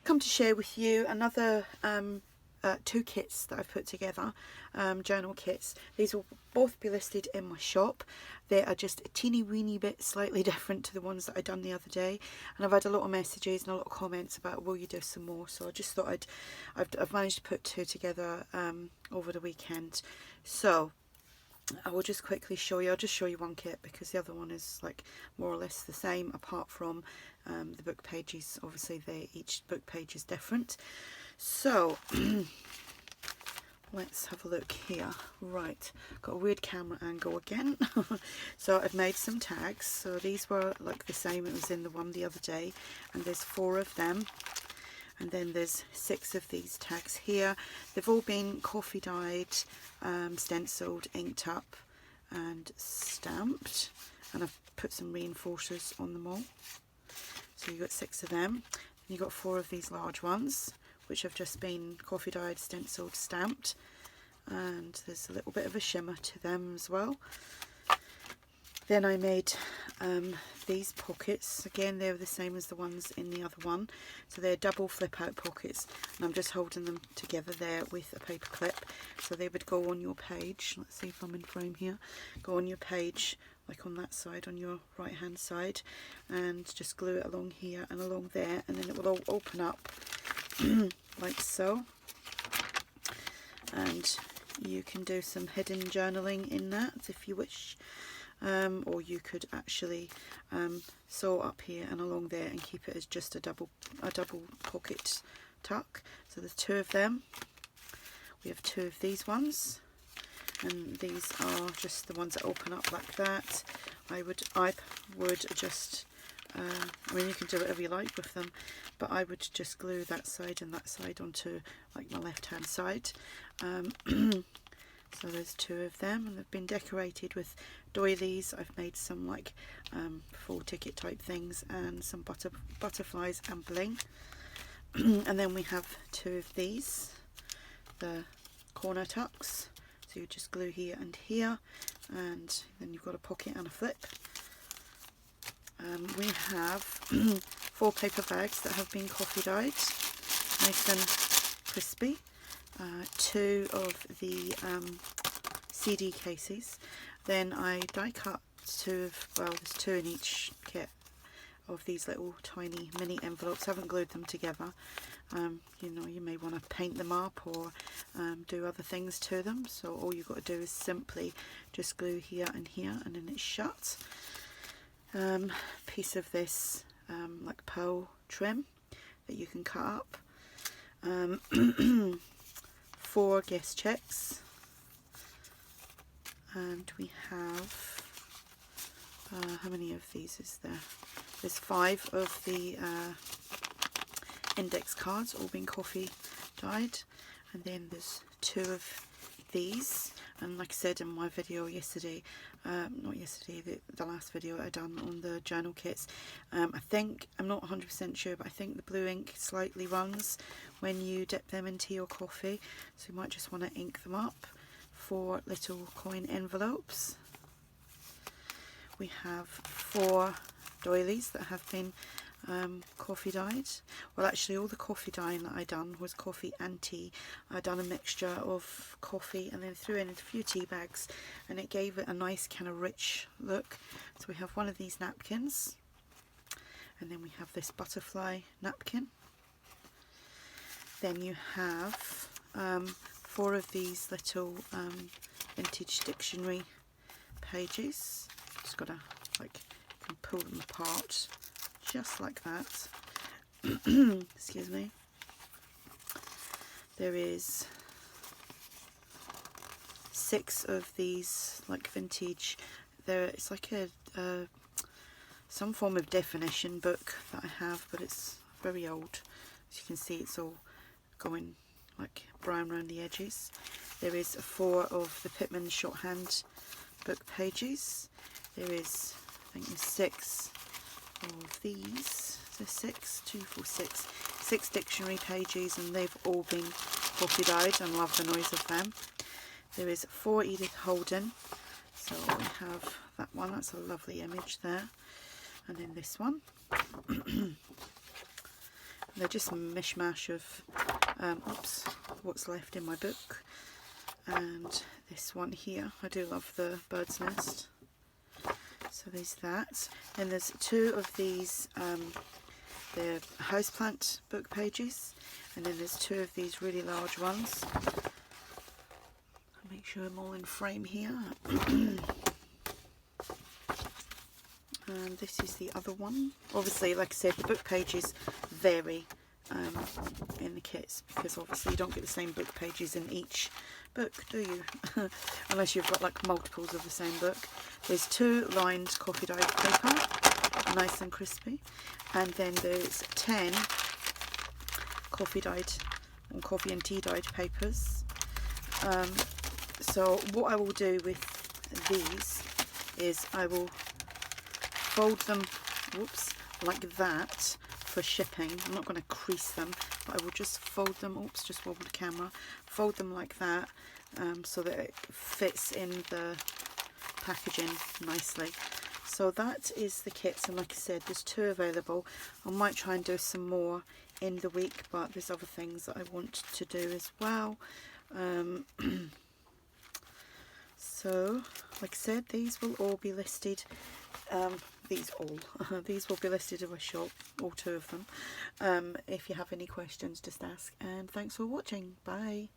Come to share with you another two kits that I've put together, journal kits. These will both be listed in my shop. They are just a teeny weeny bit slightly different to the ones that I done the other day, and I've had a lot of messages and a lot of comments about will you do some more, so I just thought I've managed to put two together over the weekend. So I will just quickly show you. I'll just show you one kit because the other one is like more or less the same, apart from the book pages. Obviously each book page is different. So let's have a look here. Right, got a weird camera angle again. So I've made some tags. So these were like the same it was in the one the other day, and there's 4 of them. And then there's 6 of these tags here. They've all been coffee dyed, stenciled, inked up and stamped, and I've put some reinforcers on them all. So you've got 6 of them, and you've got 4 of these large ones which have just been coffee dyed, stenciled, stamped, and there's a little bit of a shimmer to them as well. Then I made these pockets. Again, they're the same as the ones in the other one. So they're double flip out pockets, and I'm just holding them together there with a paper clip. So they would go on your page. Let's see if I'm in frame here. Go on your page, like on that side, on your right hand side, and just glue it along here and along there, and then it will all open up like so. And you can do some hidden journaling in that if you wish. Or you could actually sew up here and along there and keep it as just a double pocket tuck. So there's 2 of them. We have 2 of these ones, and these are just the ones that open up like that. I would just I mean, you can do whatever you like with them, but I would just glue that side and that side onto like my left hand side. So there's 2 of them, and they've been decorated with doilies. I've made some like full ticket type things and some butterflies and bling. And then we have 2 of these, the corner tucks. So you just glue here and here, and then you've got a pocket and a flip. We have 4 paper bags that have been coffee dyed, nice and crispy. 2 of the CD cases. Then I die cut 2 of, well, there's 2 in each kit of these little tiny mini envelopes. I haven't glued them together. You know, you may want to paint them up or do other things to them. So all you've got to do is simply just glue here and here, and then it's shut. Piece of this like pearl trim that you can cut up. 4 guest checks, and we have how many of these is there? There's 5 of the index cards, all been coffee dyed, and then there's 2 of these. And like I said in my video yesterday, not yesterday, the last video I done on the journal kits, I think, I'm not 100% sure, but I think the blue ink slightly runs when you dip them into your coffee, so you might just want to ink them up. 4 little coin envelopes. We have 4 doilies that have been coffee dyed. Well, actually all the coffee dyeing that I done was coffee and tea. I done a mixture of coffee and then threw in a few tea bags, and it gave it a nice kind of rich look. So we have one of these napkins, and then we have this butterfly napkin. Then you have 4 of these little vintage dictionary pages. Just gotta like, you can pull them apart just like that. Excuse me. There is 6 of these like vintage. It's like a some form of definition book that I have, but it's very old. As you can see, it's all going like brown around the edges. There is 4 of the Pitman shorthand book pages. There is, I think there's 6 of these. So 6, 2, 4, 6. 6 dictionary pages, and they've all been coffee dyed. I love the noise of them. There is 4 Edith Holden. So we have that one. That's a lovely image there. And then this one. And They're just a mishmash of oops, what's left in my book. And this one here, I do love the bird's nest. So there's that. And there's 2 of these, the houseplant book pages, and then there's 2 of these really large ones. I'll make sure I'm all in frame here. And this is the other one. Obviously, like I said, the book pages vary in the kits, because obviously you don't get the same book pages in each book, do you? Unless you've got like multiples of the same book. There's 2 lined coffee dyed paper, nice and crispy, and then there's 10 coffee dyed and coffee and tea dyed papers. So what I will do with these is I will fold them, whoops, like that for shipping. I'm not going to crease them, but I will just fold them, oops, just wobbled the camera, fold them like that, so that it fits in the packaging nicely. So that is the kits, and like I said, there's 2 available. I might try and do some more in the week, but there's other things that I want to do as well. So like I said, these will all be listed. These will be listed in my shop, all 2 of them. If you have any questions, just ask, and thanks for watching. Bye.